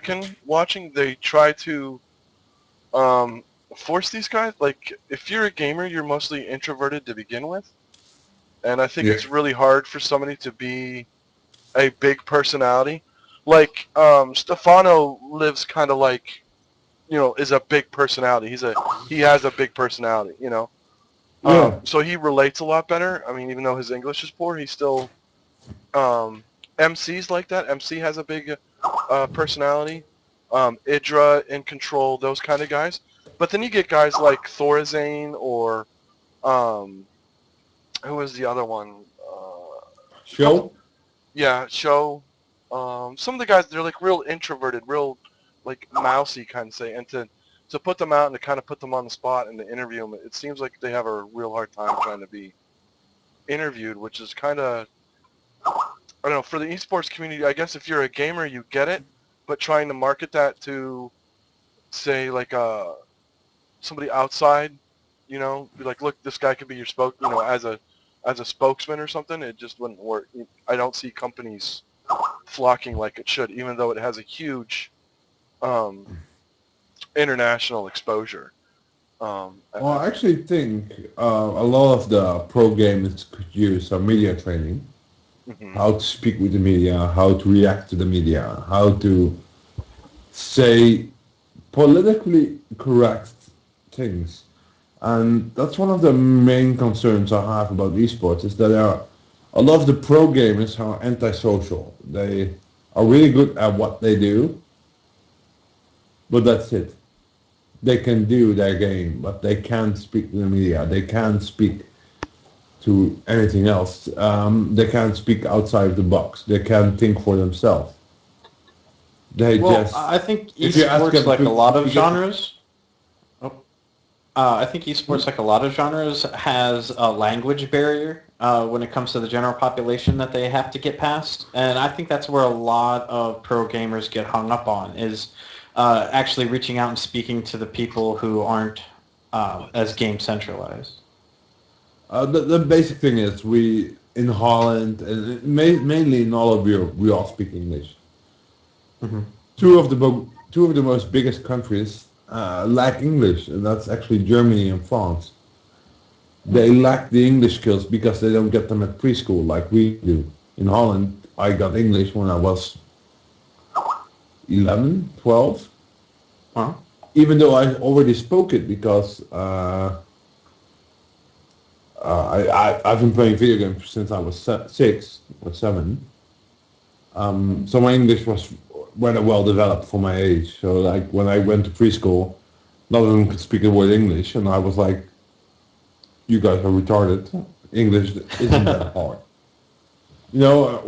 American watching, they try to force these guys. Like, if you're a gamer, you're mostly introverted to begin with, and I think Yeah. it's really hard for somebody to be a big personality. Like, Stefano lives kind of like, is a big personality. He has a big personality. Yeah. So he relates a lot better. I mean, even though his English is poor, he's still MC's like that. MC has a big personality. Idra, In Control, those kind of guys. But then you get guys like Thorazane or who was the other one? Couple, Show? yeah, Show. Some of the guys, they're like real introverted, real like mousy kind of say, and to put them out and to kind of put them on the spot and to interview them, it seems like they have a real hard time trying to be interviewed, which is kind of, I don't know, for the esports community. I guess if you're a gamer, you get it, but trying to market that to say like somebody outside, be like, look, this guy could be your as a spokesman or something. It just wouldn't work. I don't see companies flocking like it should, even though it has a huge um, international exposure. Well, I actually think a lot of the pro gamers could use some media training. Mhm. How to speak with the media, how to react to the media, how to say politically correct things. And that's one of the main concerns I have about esports is that a lot of the pro gamers are antisocial. They are really good at what they do, but that's it. They can do their game, but they can't speak to the media. They can't speak to anything else. They can't speak outside the box. They can't think for themselves. They Well, just, I think if you ask esports, them like a to lot of speak it, genres, oh, I think esports, like a lot of genres, has a language barrier when it comes to the general population that they have to get past. And I think that's where a lot of pro gamers get hung up on, is actually reaching out and speaking to the people who aren't as game centralized. the basic thing is we in Holland and mainly in all of Europe we all speak English. Hmm. Two of the most biggest countries lack English, and that's actually Germany and France. They lack the English skills because they don't get them at preschool like we do. In Holland, I got English when I was 11, 12, Well, even though I already spoke it because I've been playing video games since I was 6 or 7. So my English was rather well developed for my age. So like when I went to preschool, none of them could speak a word English, and I was like, "You guys are retarded. English isn't that hard." yeah.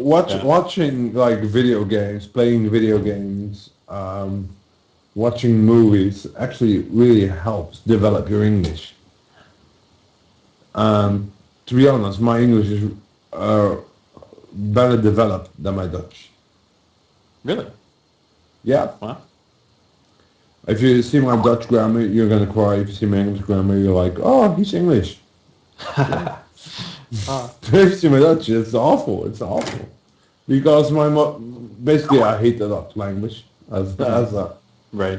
Watching like video games, playing video games, watching movies actually really helps develop your English. To be honest, my English is uh, better developed than my Dutch. Really? Yeah. Well. If you see my Dutch grammar, you're gonna cry. If you see my English grammar, you're like, oh, he's English. Yeah. uh, If you see my Dutch, it's awful. It's awful. Because basically I hate the Dutch language mhm. Right.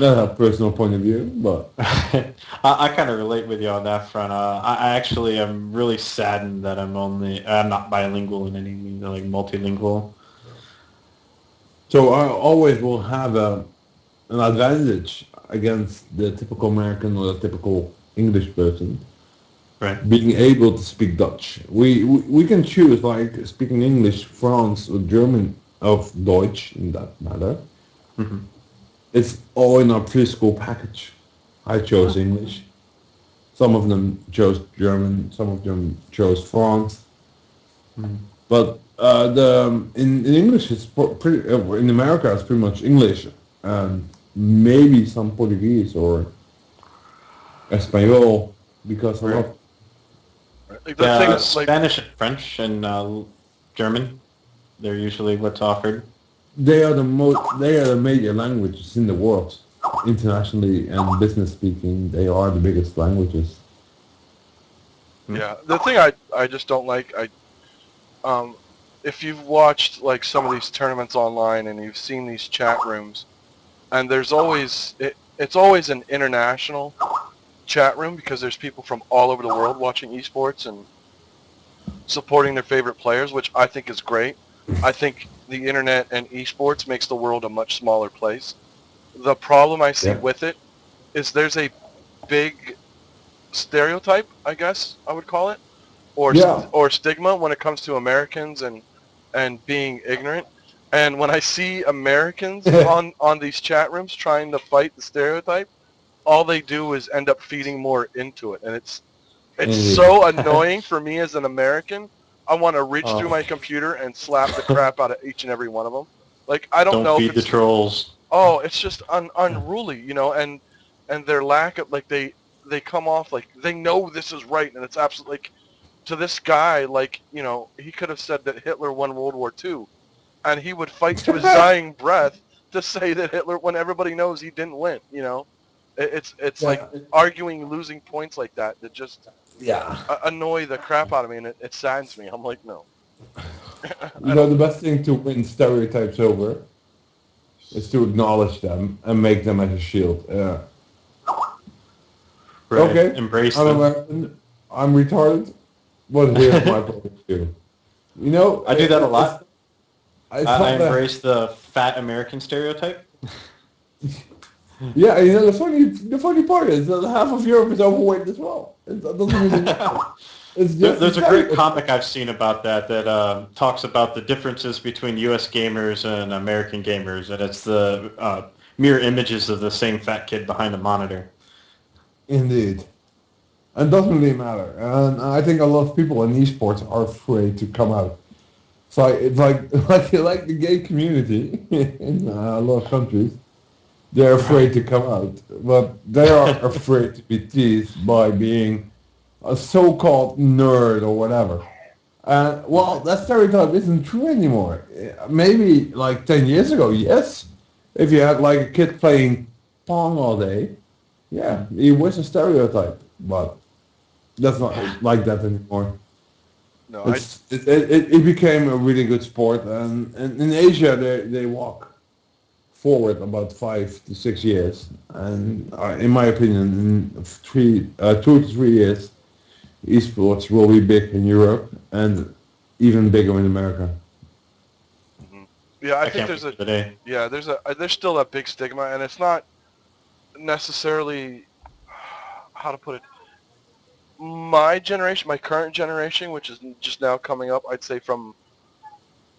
a personal point of view, but I kind of relate with you on that front. I actually am really saddened that I'm not bilingual in any means, like multilingual. so I always will have an advantage against the typical American or the typical English person Right. being able to speak Dutch. We can choose like speaking English, France or German of Deutsch in that matter. Hmm. It's all in our preschool package. I chose English. Some of them chose German. Some of them chose France. Mm-hmm. But in English it's pretty in America it's pretty much English and maybe some Portuguese or Espanol because a Right. lot Like the Yeah, thing, like, Spanish and French and German, they're usually what's offered. they are the major languages in the world internationally and business speaking. They are the biggest languages. Hmm. yeah, the thing I just don't like, um, if you've watched like some of these tournaments online and you've seen these chat rooms, and there's always it's always an international chat room because there's people from all over the world watching esports and supporting their favorite players, which I think is great. I think the internet and esports makes the world a much smaller place. The problem I see Yeah. with it is there's a big stereotype, I guess I would call it, Yeah. or stigma when it comes to Americans and being ignorant. And when I see Americans on these chat rooms trying to fight the stereotype, all they do is end up feeding more into it, and it's Indeed. so annoying for me as an American. I want to reach through Oh, my computer and slap the crap out of each and every one of them. Like I don't don't know if feed the it's trolls. it's just unruly, and their lack of like they come off like they know this is right, and it's absolutely like to this guy like he could have said that Hitler won World War II, and he would fight to his dying breath to say that Hitler when everybody knows he didn't win. It's like Yeah. arguing losing points like that just Yeah. annoy the crap out of me, and it saddens me. I'm like, no, You I know, don't. the best thing to win stereotypes over is to acknowledge them and make them as a shield. Yeah. Right. Okay, Embrace I'm them. American. I'm retarded. But here's my point of view. You know, I do that a it's lot. it's I not that. embrace the fat American stereotype. Yeah, you know the funny part is that half of Europe is overweight as well. That doesn't really matter. It's just a There's a great stereotype. comic I've seen about that talks about the differences between U.S. gamers and American gamers, and it's the mirror images of the same fat kid behind the monitor. Indeed. And it doesn't really matter. And I think a lot of people in esports are afraid to come out. So it's like the gay community in a lot of countries. They're afraid Right. to come out, but they are afraid to be teased by being a so-called nerd or whatever. Well, Right. that stereotype isn't true anymore. Maybe like 10 years ago, yes. If you had like a kid playing Pong all day, yeah, he was a stereotype. But that's not like that anymore. No, I It became a really good sport, and in Asia they walk forward about 5 to 6 years, and in my opinion, in 2 to 3 years, esports will be big in Europe and even bigger in America. mhm. Yeah, I I think can't there's wait a for the day. yeah there's still a big stigma, and it's not necessarily how to put it. My generation, my current generation, which is just now coming up, I'd say from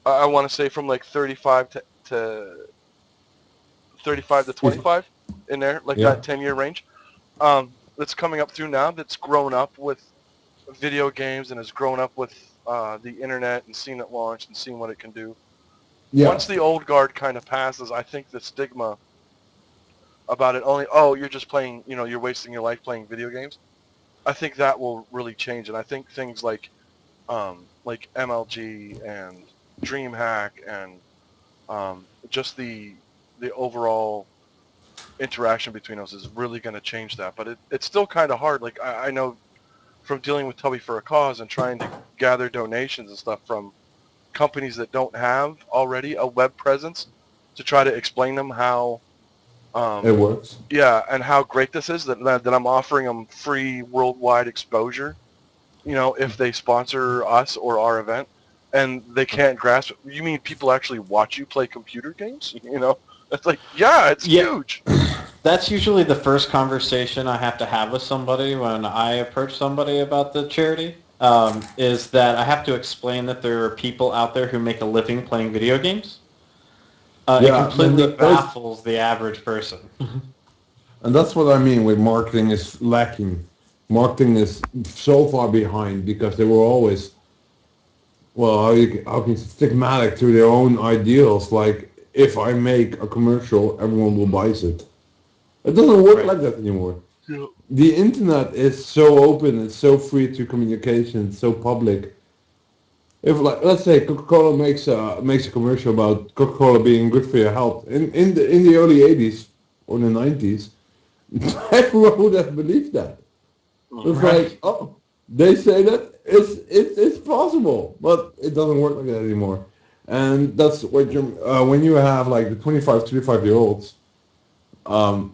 I want to say from like 35 to 35 to If 25 in there, like yeah, that 10-year range. That's coming up through now. That's grown up with video games and has grown up with the internet and seen it launch and seen what it can do. yeah, Once the old guard kind of passes, I think the stigma about it only, oh, you're just playing, you're wasting your life playing video games. I think that will really change, and I think things like MLG and DreamHack and just the overall interaction between us is really going to change that. But it's still kind of hard. Like I know from dealing with Tubby4acause and trying to gather donations and stuff from companies that don't have already a web presence to try to explain them how it um, works. yeah, and how great this is that I'm offering them free worldwide exposure, if they sponsor us or our event, and they can't grasp it. You mean people actually watch you play computer games? It's like, yeah, it's Yeah, huge. that's usually the first conversation I have to have with somebody when I approach somebody about the charity. Is that I have to explain that there are people out there who make a living playing video games. It Yeah, and completely baffles the average person. that's what I mean with marketing is lacking. Marketing is so far behind because they were always, well, how can you say, stigmatic to their own ideals. Like, if I make a commercial, everyone will buy it. It doesn't work Right. like that anymore. Yeah. The internet is so open, it's so free to communication, it's so public. If, like, let's say Coca-Cola makes a commercial about Coca-Cola being good for your health in the early 80s or the 90s, everyone would have believed that. It's Mhm. Right. like, oh, they say that. It's possible, but it doesn't work like that anymore. And that's what you when you have like the 25, 35-year-olds,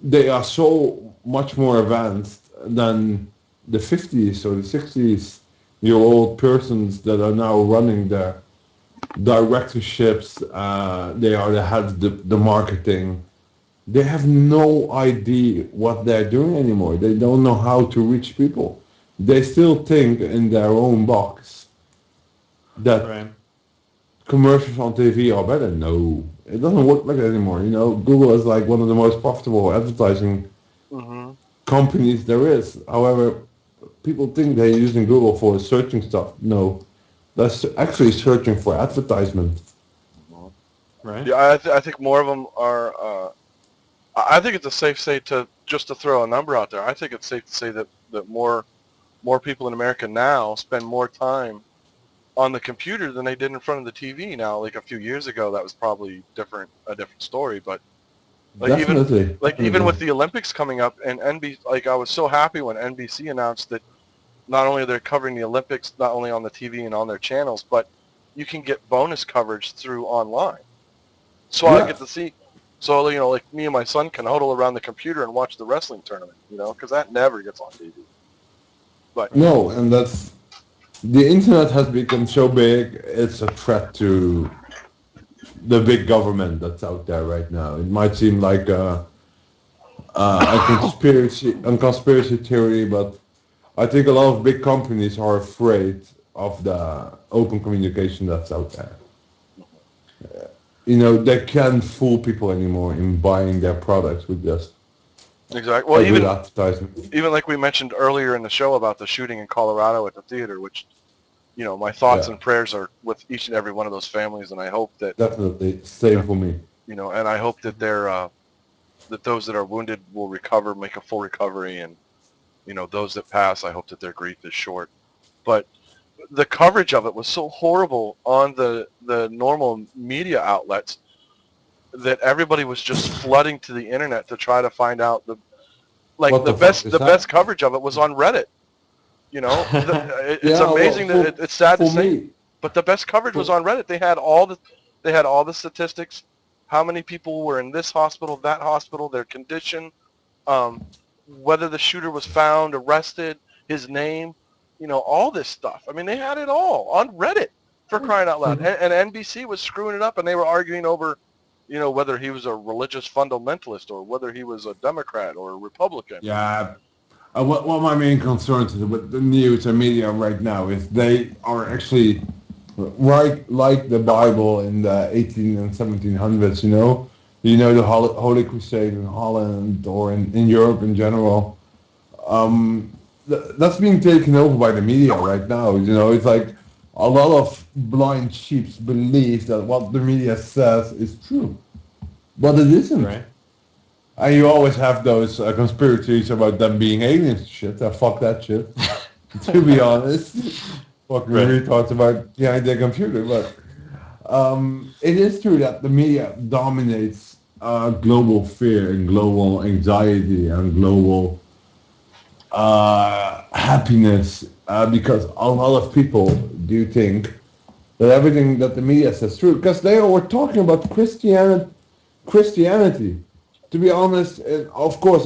they are so much more advanced than the 50s or the 60s-year-old persons that are now running the directorships. They are the heads of the marketing. They have no idea what they're doing anymore. They don't know how to reach people. They still think in their own box that Right. commercials on TV are better. No, it doesn't work like that anymore. You know, Google is like one of the most profitable advertising Hmm. companies there is. However, people think they're using Google for searching stuff. No, that's actually searching for advertisement. Right. Yeah, I think more of them are. I think it's a safe say to just to throw a number out there. I think it's safe to say that more people in America now spend more time on the computer than they did in front of the TV. Now, like a few years ago, that was probably a different story. But like Definitely, even definitely. with the Olympics coming up and NBC, like I was so happy when NBC announced that not only are they covering the Olympics not only on the TV and on their channels, but you can get bonus coverage through online. So I Yeah. get to see, so like me and my son can huddle around the computer and watch the wrestling tournament, because that never gets on TV. But Right. No, and that's the internet has become so big. It's a threat to the big government that's out there right now. It might seem like a conspiracy theory, but I think a lot of big companies are afraid of the open communication that's out there. You know, they can't fool people anymore in buying their products with just exactly, well, a good even advertisement. even like we mentioned earlier in the show about the shooting in Colorado at the theater, which my thoughts Yeah, and prayers are with each and every one of those families, and I hope that definitely. you Same know for me. and I hope that that those that are wounded will recover, make a full recovery, and those that pass, I hope that their grief is short. But the coverage of it was so horrible on the normal media outlets that everybody was just flooding to the internet to try to find out What the the fuck best is the that? best coverage of it was on Reddit. It's Yeah, well, amazing that it's sad to for say, me, but the best coverage was for, on Reddit. They had all the statistics, how many people were in this hospital, that hospital, their condition, um, whether the shooter was found, arrested, his name, all this stuff. I mean, they had it all on Reddit, for crying out loud. And NBC was screwing it up, and they were arguing over, whether he was a religious fundamentalist or whether he was a Democrat or a Republican. yeah. What my main concerns is with the news and media right now is they are actually right like the Bible in the 18 and 1700s. The Holy Crusade in Holland or in Europe in general. That's being taken over by the media right now. It's like a lot of blind sheep believe that what the media says is true, but it isn't. Right. And you always have those conspiracies about them being aliens. Shit, fuck that shit. To be honest, fucking Right. retards about behind their computer. But it is true that the media dominates global fear and global anxiety and global happiness because a lot of people do think that everything that the media says is true because they were talking about Christianity. To be honest, of course,